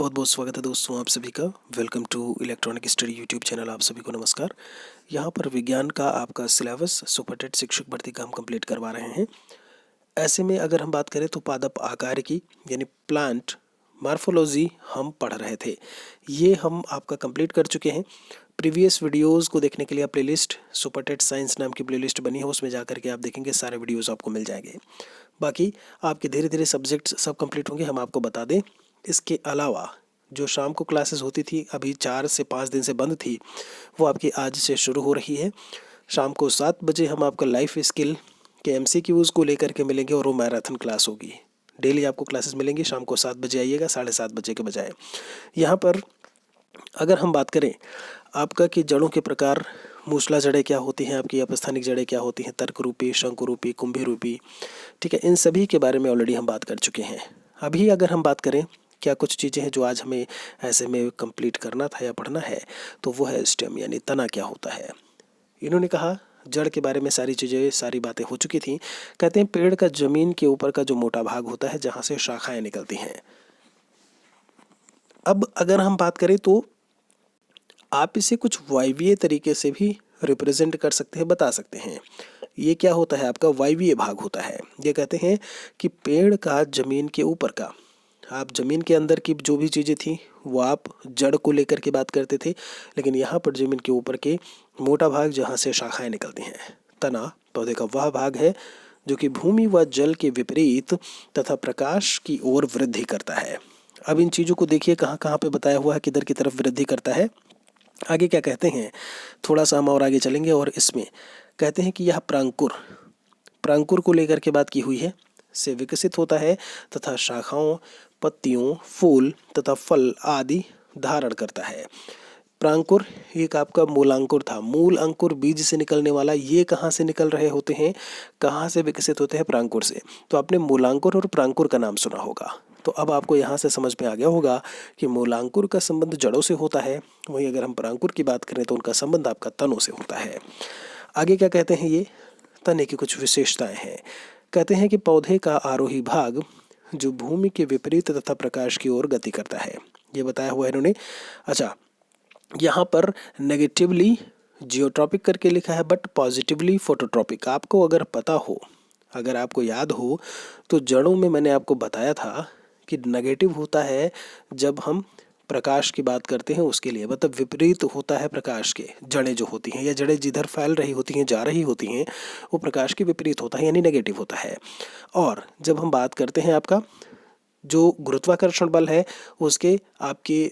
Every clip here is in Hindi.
बहुत बहुत स्वागत है दोस्तों आप सभी का। Welcome to electronic study YouTube channel. आप सभी को नमस्कार। यहाँ पर विज्ञान का आपका सिलेबस सुपरटेट शिक्षक भर्ती का हम कंप्लीट करवा रहे हैं। ऐसे में अगर हम बात करें तो पादप आकार की यानी प्लांट मॉर्फोलॉजी हम पढ़ रहे थे, ये हम आपका कंप्लीट कर चुके हैं। प्रीवियस वीडियोस को देखने के लिए आप प्लेलिस्ट सुपरटेट साइंस नाम की प्लेलिस्ट बनी है, उसमें जाकर के आप देखेंगे सारे वीडियोस आपको मिल जाएंगे। बाकी आपके धीरे धीरे सब्जेक्ट्स सब कंप्लीट होंगे, हम आपको बता दें। इसके अलावा जो शाम को क्लासेस होती थी, अभी 4 से 5 दिन से बंद थी, वो आपकी आज से शुरू हो रही है। शाम को 7 बजे हम आपका लाइफ स्किल के MCQs को लेकर के मिलेंगे और वो मैराथन क्लास होगी। डेली आपको क्लासेस मिलेंगी, शाम को 7 बजे आइएगा, 7:30 बजे के बजाय। यहाँ पर अगर हम बात करें आपका कि जड़ों के प्रकार, मूसला जड़ें क्या होती हैं, आपकी अपस्थानिक जड़ें क्या होती हैं, तर्क रूपी, शंकु रूपी, कुंभी रूपी, ठीक है, इन सभी के बारे में ऑलरेडी हम बात कर चुके हैं। अभी अगर हम बात करें क्या कुछ चीज़ें हैं जो आज हमें ऐसे में कंप्लीट करना था या पढ़ना है, तो वो है स्टेम यानी तना क्या होता है। इन्होंने कहा जड़ के बारे में सारी चीज़ें सारी बातें हो चुकी थी। कहते हैं पेड़ का जमीन के ऊपर का जो मोटा भाग होता है जहाँ से शाखाएं निकलती हैं। अब अगर हम बात करें तो आप इसे कुछ वायवीय तरीके से भी रिप्रेजेंट कर सकते हैं, बता सकते हैं। ये क्या होता है, आपका वायवीय भाग होता है। ये कहते हैं कि पेड़ का जमीन के ऊपर का, आप जमीन के अंदर की जो भी चीज़ें थी वो आप जड़ को लेकर के बात करते थे, लेकिन यहाँ पर जमीन के ऊपर के मोटा भाग जहाँ से शाखाएं निकलती हैं, तना पौधे का वह भाग है जो कि भूमि व जल के विपरीत तथा प्रकाश की ओर वृद्धि करता है। अब इन चीज़ों को देखिए कहाँ कहाँ पे बताया हुआ है, किधर की तरफ वृद्धि करता है। आगे क्या कहते हैं, थोड़ा सा हम और आगे चलेंगे और इसमें कहते हैं कि यह प्रांकुर को लेकर के बात की हुई है, से विकसित होता है तथा शाखाओं, पत्तियों, फूल तथा फल आदि धारण करता है। प्रांकुर एक आपका मूलांकुर था, मूल अंकुर बीज से निकलने वाला। ये कहाँ से निकल रहे होते हैं, कहाँ से विकसित होते हैं, प्रांकुर से। तो आपने मूलांकुर और प्रांकुर का नाम सुना होगा, तो अब आपको यहाँ से समझ में आ गया होगा कि मूलांकुर का संबंध जड़ों से होता है, वहीं अगर हम प्रांकुर की बात करें तो उनका संबंध आपका तनों से होता है। आगे क्या कहते हैं, ये तने की कुछ विशेषताएं हैं। कहते हैं कि पौधे का आरोही भाग जो भूमि के विपरीत तथा प्रकाश की ओर गति करता है, ये बताया हुआ है इन्होंने। अच्छा, यहाँ पर नेगेटिवली जियोट्रॉपिक करके लिखा है, बट पॉजिटिवली फोटोट्रॉपिक। आपको अगर पता हो, अगर आपको याद हो, तो जड़ों में मैंने आपको बताया था कि नेगेटिव होता है जब हम प्रकाश की बात करते हैं, उसके लिए मतलब विपरीत होता है प्रकाश के। जड़ें जो होती हैं या जड़ें जिधर फैल रही होती हैं, जा रही होती हैं, वो प्रकाश के विपरीत होता है यानी नेगेटिव होता है। और जब हम बात करते हैं आपका जो गुरुत्वाकर्षण बल है उसके आपके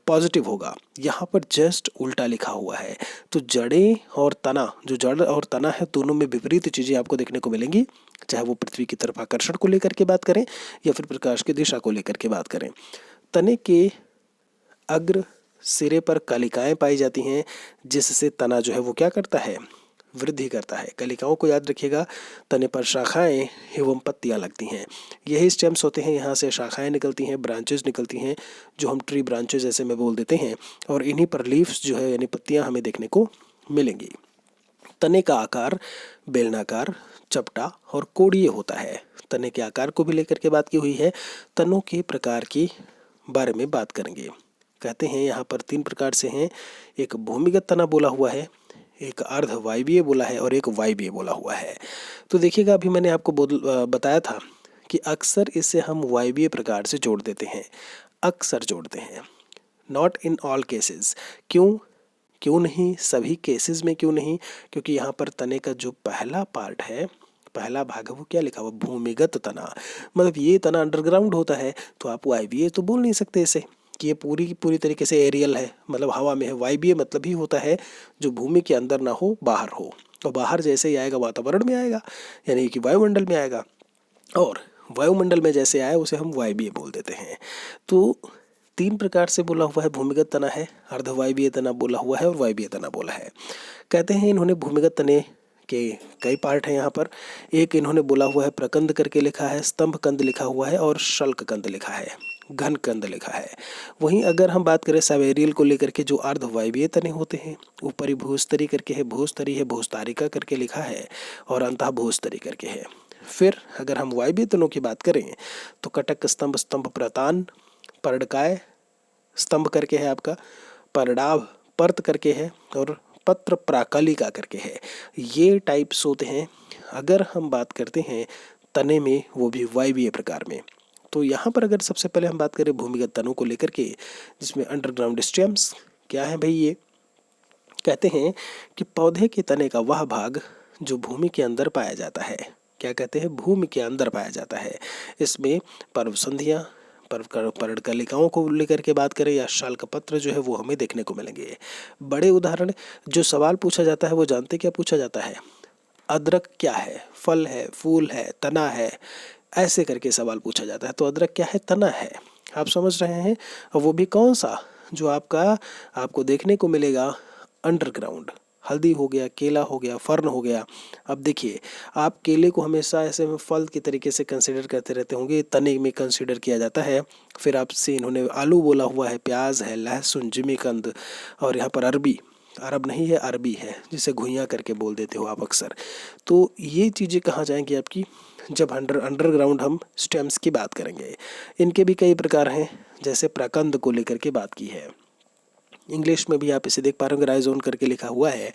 पॉजिटिव होगा, यहाँ पर जस्ट उल्टा लिखा हुआ है। तो जड़ें और तना, जो जड़ और तना है, दोनों में विपरीत चीज़ें आपको देखने को मिलेंगी, चाहे वो पृथ्वी की तरफ आकर्षण को लेकर के बात करें या फिर प्रकाश की दिशा को लेकर के बात करें। तने के अग्र सिरे पर कलिकाएं पाई जाती हैं, जिससे तना जो है वो क्या करता है, वृद्धि करता है। कलिकाओं को याद रखिएगा, तने पर शाखाएं एवं पत्तियां लगती हैं, यही स्टेम्स होते हैं। यहाँ से शाखाएं निकलती हैं, ब्रांचेज निकलती हैं, जो हम ट्री ब्रांचेज ऐसे में बोल देते हैं, और इन्हीं पर लीव्स जो है यानी पत्तियां हमें देखने को मिलेंगी। तने का आकार बेलनाकार, चपटा और कोड़ीय होता है। तने के आकार को भी लेकर के बात की हुई है। तनों के प्रकार की बारे में बात करेंगे। कहते हैं यहाँ पर 3 प्रकार से हैं, एक भूमिगत तना बोला हुआ है, एक अर्ध वायवीय बोला है और एक वायवीय बोला हुआ है। तो देखिएगा, अभी मैंने आपको बताया था कि अक्सर इसे हम वायवीय प्रकार से जोड़ देते हैं, अक्सर जोड़ते हैं, नॉट इन ऑल केसेस। क्यों नहीं, सभी केसेस में क्यों नहीं, क्योंकि यहाँ पर तने का जो पहला पार्ट है, पहला भाग है, वो क्या लिखा हुआ, भूमिगत तना, मतलब ये तना अंडरग्राउंड होता है, तो आप वायवीय तो बोल नहीं सकते इसे कि ये पूरी की पूरी तरीके से एरियल है, मतलब हवा में है। वायवीय मतलब ही होता है जो भूमि के अंदर ना हो, बाहर हो, और बाहर जैसे ही आएगा वातावरण में आएगा, यानी कि वायुमंडल में आएगा, और वायुमंडल में जैसे आए उसे हम वायवीय बोल देते हैं। तो 3 प्रकार से बोला हुआ है, भूमिगत तना है, अर्धवायवीय तना बोला हुआ है और वायवीय तना बोला है। कहते हैं इन्होंने भूमिगत तने के कई पार्ट हैं यहाँ पर। एक इन्होंने बोला हुआ है प्रकंद करके लिखा है, स्तंभ कंद लिखा हुआ है और शल्क कंद लिखा है, घन कंद लिखा है। वहीं अगर हम बात करें सावेरियल को लेकर के, जो अर्धवायवीय तने होते हैं, ऊपरी भूस्तरी करके है, भूस्तरी है, भूस्तारिका करके लिखा है, और अंतः भूस्तरी करके है। फिर अगर हम वायवीय तनों की बात करें तो कटक स्तंभ, स्तंभ प्रतान, पर्णकाय स्तंभ करके है आपका, पर्णाभ पर्त करके है, और पत्र प्राकलिका करके है। ये टाइप्स होते हैं। अगर हम बात करते हैं तने में, वो भी वायवीय प्रकार में, तो यहाँ पर अगर सबसे पहले हम बात करें भूमिगत तनों को लेकर के, जिसमें अंडरग्राउंड स्टेम्स क्या है भाई, ये कहते हैं कि पौधे के तने का वह भाग जो भूमि के अंदर पाया जाता है। क्या कहते हैं, भूमि के अंदर पाया जाता है। इसमें पर्णसंधियां, पर्णकलिकाओं को लेकर के बात करें, या शाल का पत्र जो है वो हमें देखने को मिलेंगे। बड़े उदाहरण जो सवाल पूछा जाता है वो जानते क्या पूछा जाता है, अदरक क्या है, फल है, फूल है, तना है, ऐसे करके सवाल पूछा जाता है। तो अदरक क्या है, तना है, आप समझ रहे हैं। वो भी कौन सा, जो आपको देखने को मिलेगा अंडरग्राउंड। हल्दी हो गया, केला हो गया, फर्न हो गया। अब देखिए, आप केले को हमेशा ऐसे में फल की तरीके से कंसिडर करते रहते होंगे, तने में कंसिडर किया जाता है। फिर आपसे इन्होंने आलू बोला हुआ है, प्याज है, लहसुन, जिमीकंद, और यहाँ पर अरबी, अरब नहीं है अरबी है, जिसे घुइयाँ करके बोल देते हो आप अक्सर। तो ये चीज़ें कहाँ जाएंगी आपकी, जब अंडरग्राउंड हम स्टेम्स की बात करेंगे। इनके भी कई प्रकार हैं, जैसे प्रकंद को लेकर के बात की है। इंग्लिश में भी आप इसे देख पा रहे हो, राइजोन करके लिखा हुआ है।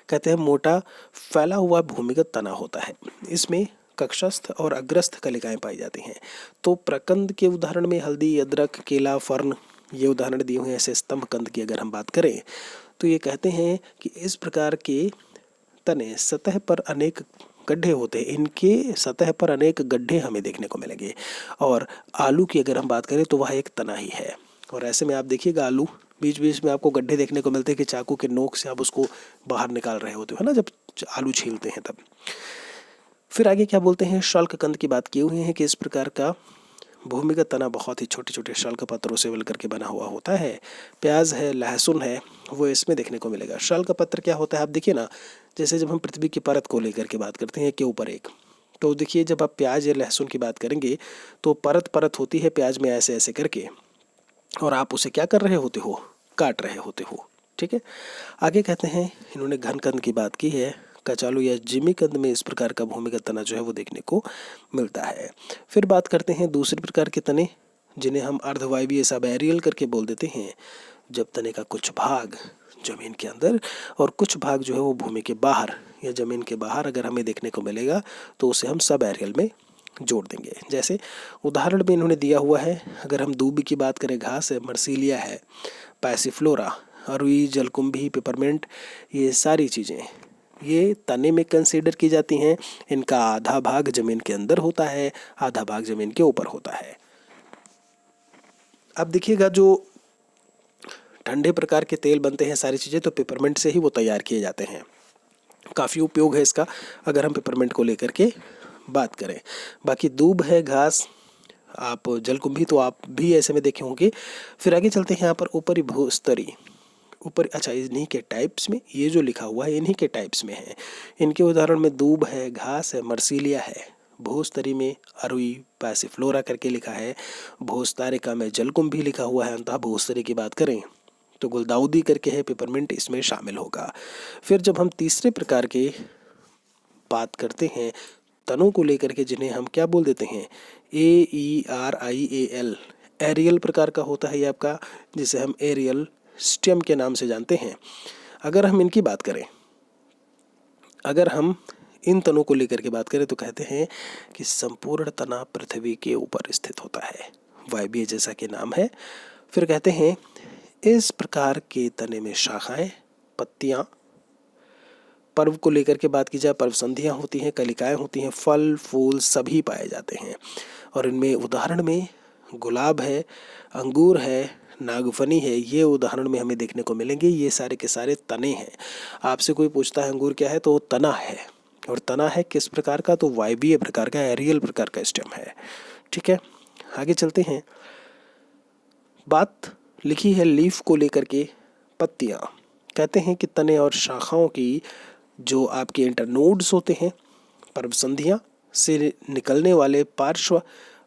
कहते हैं मोटा फैला हुआ भूमिगत तना होता है, इसमें कक्षस्थ और अग्रस्थ कलिकाएं पाई जाती हैं। तो प्रकंद के उदाहरण में हल्दी, अदरक, केला, फर्न, ये उदाहरण दिए हुए हैं। ऐसे स्तंभ कंद की अगर हम बात करें तो ये कहते हैं कि इस प्रकार के तने सतह पर अनेक गड्ढे होते हैं, इनके सतह पर अनेक गड्ढे हमें देखने को मिलेंगे। और आलू की अगर हम बात करें तो वह एक तना ही है। और ऐसे में आप देखिएगा आलू बीच बीच में आपको गड्ढे देखने को मिलते हैं कि चाकू के नोक से आप उसको बाहर निकाल रहे होते हो, है ना, जब आलू छीलते हैं तब। फिर आगे क्या बोलते हैं, शल्क कंद की बात की हुई है कि इस प्रकार का भूमिगत तना बहुत ही छोटे छोटे शल्क पत्रों से मिल करके बना हुआ होता है। प्याज है, लहसुन है, वो इसमें देखने को मिलेगा। शल्क पत्र क्या होता है, आप देखिए ना, जैसे जब हम पृथ्वी की परत को लेकर के बात करते हैं एक के ऊपर एक, तो देखिए जब आप प्याज या लहसुन की बात करेंगे तो परत परत होती है प्याज में ऐसे ऐसे करके, और आप उसे क्या कर रहे होते हो, काट रहे होते हो। ठीक है, आगे कहते हैं, इन्होंने घन कंद की बात की है। कचालू या जिमी कंद में इस प्रकार का भूमिगत तना जो है वो देखने को मिलता है। फिर बात करते हैं दूसरे प्रकार के तने, जिन्हें हम अर्धवायवीय सब एरियल करके बोल देते हैं। जब तने का कुछ भाग जमीन के अंदर और कुछ भाग जो है वो भूमि के बाहर या जमीन के बाहर अगर हमें देखने को मिलेगा तो उसे हम सब एरियल में जोड़ देंगे। जैसे उदाहरण में इन्होंने दिया हुआ है, अगर हम दूबी की बात करें, घास है, मर्सीलिया है, पैसिफ्लोरा, अरुई, जलकुंभी, पेपरमेंट, ये सारी चीज़ें ये तने में कंसीडर की जाती हैं। इनका आधा भाग जमीन के अंदर होता है, आधा भाग जमीन के ऊपर होता है। अब देखिएगा, जो ठंडे प्रकार के तेल बनते हैं सारी चीज़ें, तो पेपरमेंट से ही वो तैयार किए जाते हैं। काफ़ी उपयोग है इसका अगर हम पेपरमेंट को लेकर के बात करें। बाकी दूब है, घास, आप जलकुंभी तो आप भी ऐसे में देखे होंगे। फिर आगे चलते हैं यहाँ पर ऊपरी भूस्तरी, ऊपर, अच्छा इन्हीं के टाइप्स में, ये जो लिखा हुआ है इन्हीं के टाइप्स में है। इनके उदाहरण में दूब है, घास है, मर्सीलिया है। भूस्तरी में अरुई, पैसिफ्लोरा करके लिखा है। भूस्तारिका में जलकुंभी लिखा हुआ है। अंतः भूस्तरी की बात करें तो गुलदाउदी करके है, पेपरमिंट इसमें शामिल होगा। फिर जब हम तीसरे प्रकार के बात करते हैं तनों को लेकर के, जिन्हें हम क्या बोल देते हैं, AERIAL, एरियल प्रकार का होता है ये आपका, जिसे हम एरियल स्टेम के नाम से जानते हैं। अगर हम इनकी बात करें, अगर हम इन तनों को लेकर के बात करें तो कहते हैं कि संपूर्ण तना पृथ्वी के ऊपर स्थित होता है, वायवीय जैसा कि नाम है। फिर कहते हैं इस प्रकार के तने में शाखाएं, पत्तियां, पर्व को लेकर के बात की जाए, पर्व संधियां होती हैं, कलिकाएं होती हैं, फल फूल सभी पाए जाते हैं। और इनमें उदाहरण में गुलाब है, अंगूर है, नागफनी है, ये उदाहरण में हमें देखने को मिलेंगे। ये सारे के सारे तने हैं। आपसे कोई पूछता है अंगूर क्या है, तो वो तना है। और तना है किस प्रकार का, तो वायवीय प्रकार का, एरियल प्रकार का स्टेम है। ठीक है, आगे चलते हैं। बात लिखी है लीफ को लेकर के, पत्तियां। कहते हैं कि तने और शाखाओं की जो आपके इंटरनोड्स होते हैं, पर्व संधियां से निकलने वाले पार्श्व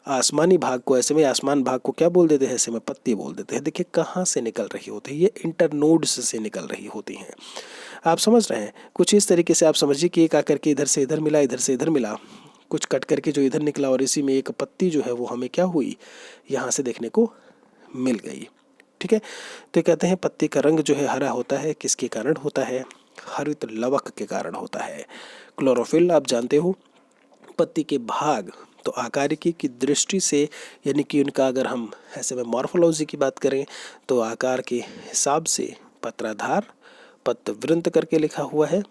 आसमानी भाग को, ऐसे में आसमान भाग को क्या बोल देते हैं, ऐसे में पत्ती बोल देते हैं। देखिए कहाँ से निकल रही होती है, ये इंटरनोड्स से निकल रही होती हैं। आप समझ रहे हैं, कुछ इस तरीके से आप समझिए कि एक आकर के इधर से इधर मिला, इधर से इधर मिला, कुछ कट करके जो इधर निकला, और इसी में एक पत्ती जो है वो हमें क्या हुई, यहाँ से देखने को मिल गई। ठीक है, तो कहते हैं पत्ती का रंग जो है हरा होता है, किसके कारण होता है? हरित लवक के कारण होता है। क्लोरोफिल आप जानते हो, पत्ती के भाग तो आकारिकी की दृष्टि से, यानी कि उनका अगर हम ऐसे में मॉर्फोलॉजी की बात करें तो आकार के हिसाब से पत्राधार, पत्रवृंत करके लिखा हुआ है।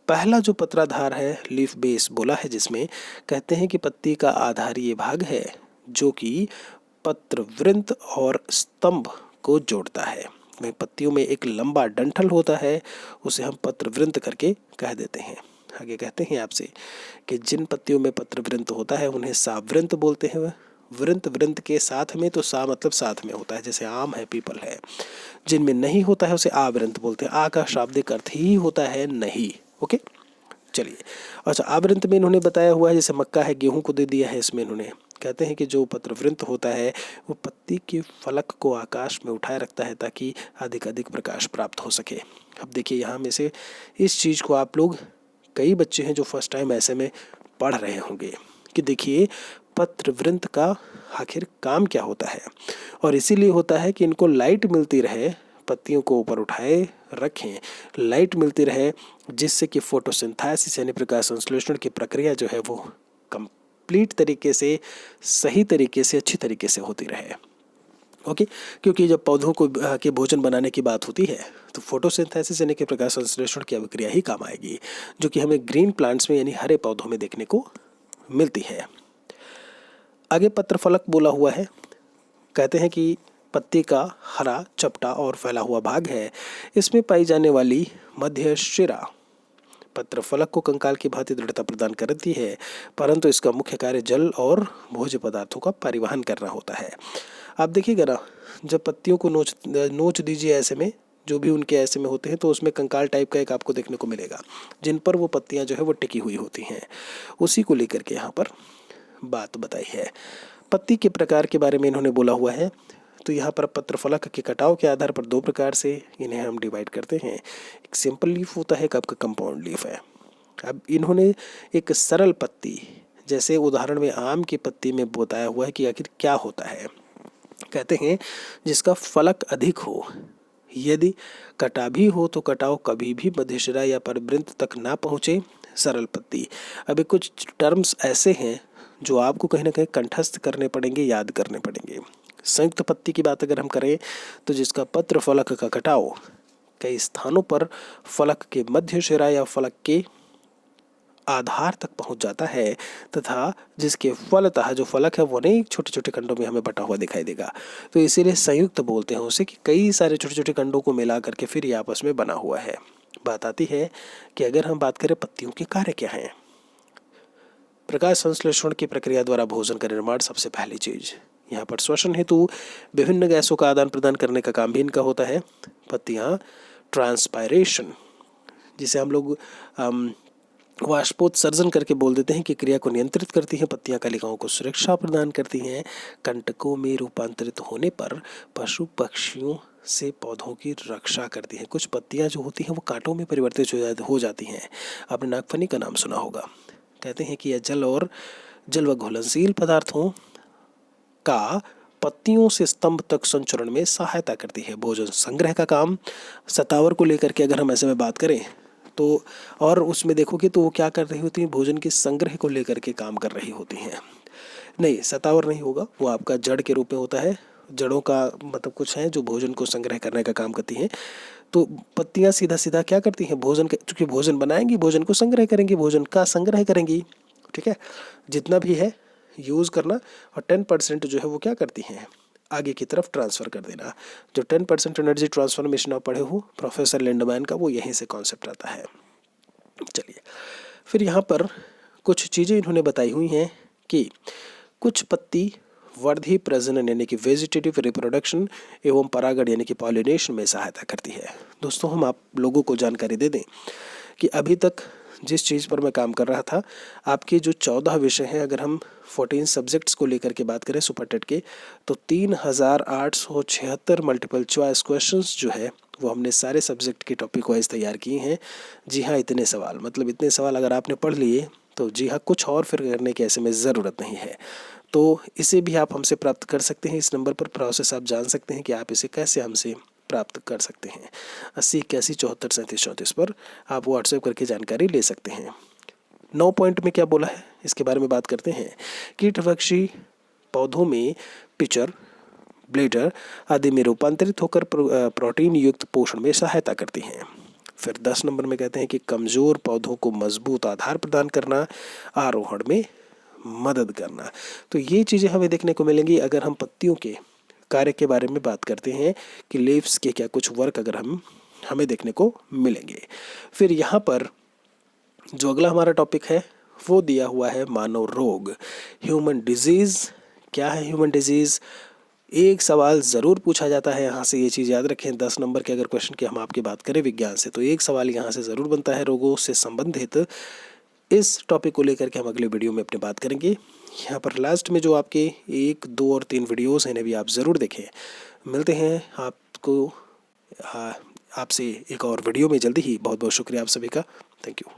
पहला जो पत्राधार है लीफ बेस बोला है, जिसमें कहते हैं कि पत्ती का आधारीय भाग है जो कि पत्रवृंत और स्तंभ को जोड़ता है। वहीं पत्तियों में एक लंबा डंठल होता है, उसे हम पत्रवृंत करके कह देते हैं। आगे कहते हैं आपसे कि जिन पत्तियों में पत्रवृंत होता है उन्हें सावृंत बोलते हैं। वृंत वृंत के साथ में, तो सा मतलब साथ में होता है, जैसे आम है, पीपल है। जिनमें नहीं होता है उसे आवृंत बोलते हैं। आ का शाब्दिक अर्थ ही होता है नहीं। ओके, चलिए। अच्छा, आवृंत में इन्होंने बताया हुआ है, जैसे मक्का है, गेहूं को दे दिया है, इसमें इन्होंने कहते हैं कि जो पत्रवृंत होता है वो पत्ती के फलक को आकाश में उठाए रखता है ताकि अधिक प्रकाश प्राप्त हो सके। अब देखिए यहाँ में से इस चीज़ को आप लोग, कई बच्चे हैं जो फर्स्ट टाइम ऐसे में पढ़ रहे होंगे कि देखिए पत्रवृंत का आखिर काम क्या होता है। और इसीलिए होता है कि इनको लाइट मिलती रहे, पत्तियों को ऊपर उठाए रखें, लाइट मिलती रहे, जिससे कि फोटोसिंथेसिस यानी प्रकाश संश्लेषण की प्रक्रिया जो है वो कंप्लीट तरीके से, सही तरीके से, अच्छी तरीके से होती रहे। ओके, क्योंकि जब पौधों को के भोजन बनाने की बात होती है तो फोटोसिंथेसिस यानी कि प्रकाश संश्लेषण की अभिक्रिया ही काम आएगी, जो कि हमें ग्रीन प्लांट्स में यानी हरे पौधों में देखने को मिलती है। आगे पत्रफलक बोला हुआ है, कहते हैं कि पत्ती का हरा, चपटा और फैला हुआ भाग है। इसमें पाई जाने वाली मध्य शिरा पत्रफलक को कंकाल की भांति दृढ़ता प्रदान करती है, परंतु इसका मुख्य कार्य जल और भोज्य पदार्थों का परिवहन करना होता है। आप देखिएगा ना, जब पत्तियों को नोच दीजिए ऐसे में, जो भी उनके ऐसे में होते हैं, तो उसमें कंकाल टाइप का एक आपको देखने को मिलेगा, जिन पर वो पत्तियां जो है वो टिकी हुई होती हैं। उसी को लेकर के यहाँ पर बात बताई है। पत्ती के प्रकार के बारे में इन्होंने बोला हुआ है, तो यहाँ पर पत्रफलक के कटाव के आधार पर दो प्रकार से इन्हें हम डिवाइड करते हैं। एक सिंपल लीफ होता है, एक आपका कंपाउंड लीफ है। अब इन्होंने एक सरल पत्ती, जैसे उदाहरण में आम की पत्ती में बताया हुआ है कि आखिर क्या होता है। कहते हैं जिसका फलक अधिक हो, यदि कटा भी हो तो कटाव कभी भी मध्यशिरा या परवृंत तक ना पहुँचे, सरल पत्ती। अभी कुछ टर्म्स ऐसे हैं जो आपको कहीं ना कहीं कंठस्थ करने पड़ेंगे, याद करने पड़ेंगे। संयुक्त पत्ती की बात अगर हम करें तो जिसका पत्र फलक का कटाव कई स्थानों पर फलक के मध्य शिरा या फलक के आधार तक पहुंच जाता है, तथा जिसके फलतः जो फलक है वो अनेक छोटे छोटे खंडों में हमें बटा हुआ दिखाई देगा, तो इसीलिए संयुक्त बोलते हैं उसे, कि कई सारे छोटे छोटे खंडों को मिला करके फिर ये आपस में बना हुआ है। बात आती है कि अगर हम बात करें पत्तियों के कार्य क्या हैं। प्रकाश संश्लेषण की प्रक्रिया द्वारा भोजन का निर्माण सबसे पहली चीज। यहाँ पर श्वसन हेतु विभिन्न गैसों का आदान प्रदान करने का काम भी इनका होता है। पत्तियाँ ट्रांसपायरेशन, जिसे हम लोग वाष्पोत्सर्जन करके बोल देते हैं, कि क्रिया को नियंत्रित करती हैं। पत्तियां कलिकाओं को सुरक्षा प्रदान करती हैं। कंटकों में रूपांतरित होने पर पशु पक्षियों से पौधों की रक्षा करती हैं। कुछ पत्तियां जो होती हैं वो कांटों में परिवर्तित हो जाती हैं। आपने नागफनी का नाम सुना होगा। कहते हैं कि यह जल व घुलनशील पदार्थों का पत्तियों से स्तंभ तक संचरण में सहायता करती है। भोजन संग्रह का काम, सतावर को लेकर के अगर हम ऐसे में बात करें तो, और उसमें देखोगे तो वो क्या कर रही होती हैं, भोजन के संग्रह को लेकर के काम कर रही होती हैं। नहीं, सतावर नहीं होगा, वो आपका जड़ के रूप में होता है। जड़ों का मतलब कुछ है जो भोजन को संग्रह करने का काम करती हैं। तो पत्तियां सीधा सीधा क्या करती हैं, भोजन, चूंकि भोजन बनाएंगी, भोजन को संग्रह करेंगी, भोजन का संग्रह करेंगी। ठीक है, जितना भी है यूज़ करना, और 10% जो है वो क्या करती हैं, आगे की तरफ ट्रांसफ़र कर देना। जो 10% एनर्जी ट्रांसफॉर्मेशन आप पढ़े हो प्रोफेसर लिंडमैन का, वो यहीं से कॉन्सेप्ट आता है। चलिए, फिर यहाँ पर कुछ चीज़ें इन्होंने बताई हुई हैं कि कुछ पत्ती वर्धी प्रजनन यानी कि वेजिटेटिव रिप्रोडक्शन एवं परागण यानी कि पॉलिनेशन में सहायता करती है। दोस्तों, हम आप लोगों को जानकारी दे दें कि अभी तक जिस चीज़ पर मैं काम कर रहा था, आपके जो 14 विषय हैं, अगर हम 14 सब्जेक्ट्स को लेकर के बात करें सुपर टेट के, तो 3876 मल्टीपल चॉइस क्वेश्चंस जो है वो हमने सारे सब्जेक्ट के टॉपिक वाइज तैयार किए हैं। जी हाँ, इतने सवाल अगर आपने पढ़ लिए तो जी हाँ, कुछ और फिर करने की ऐसे में ज़रूरत नहीं है। तो इसे भी आप हमसे प्राप्त कर सकते हैं। इस नंबर पर प्रोसेस आप जान सकते हैं कि आप इसे कैसे हमसे प्राप्त कर सकते हैं। 80 81 74 37 34 पर आप व्हाट्सएप करके जानकारी ले सकते हैं। 9 पॉइंट में क्या बोला है इसके बारे में बात करते हैं। कीटभक्षी पौधों में पिचर, ब्लेडर आदि में रूपांतरित होकर प्रोटीन युक्त पोषण में सहायता करती हैं। फिर 10 नंबर में कहते हैं कि कमज़ोर पौधों को मजबूत आधार प्रदान करना, आरोहण में मदद करना। तो ये चीज़ें हमें देखने को मिलेंगी अगर हम पत्तियों के कार्य के बारे में बात करते हैं कि लीव्स के क्या कुछ वर्क अगर हमें देखने को मिलेंगे। फिर यहाँ पर जो अगला हमारा टॉपिक है वो दिया हुआ है मानव रोग, ह्यूमन डिजीज़। क्या है ह्यूमन डिजीज़? एक सवाल ज़रूर पूछा जाता है यहाँ से, ये चीज़ याद रखें। 10 नंबर के अगर क्वेश्चन की हम आपकी बात करें विज्ञान से, तो एक सवाल यहाँ से ज़रूर बनता है रोगों से संबंधित। इस टॉपिक को लेकर के हम अगले वीडियो में अपनी बात करेंगे। यहाँ पर लास्ट में जो आपके 1, 2 और 3 वीडियोज़ हैं इन्हें भी आप ज़रूर देखें। मिलते हैं आपको आपसे एक और वीडियो में जल्दी ही। बहुत बहुत शुक्रिया आप सभी का। Thank you.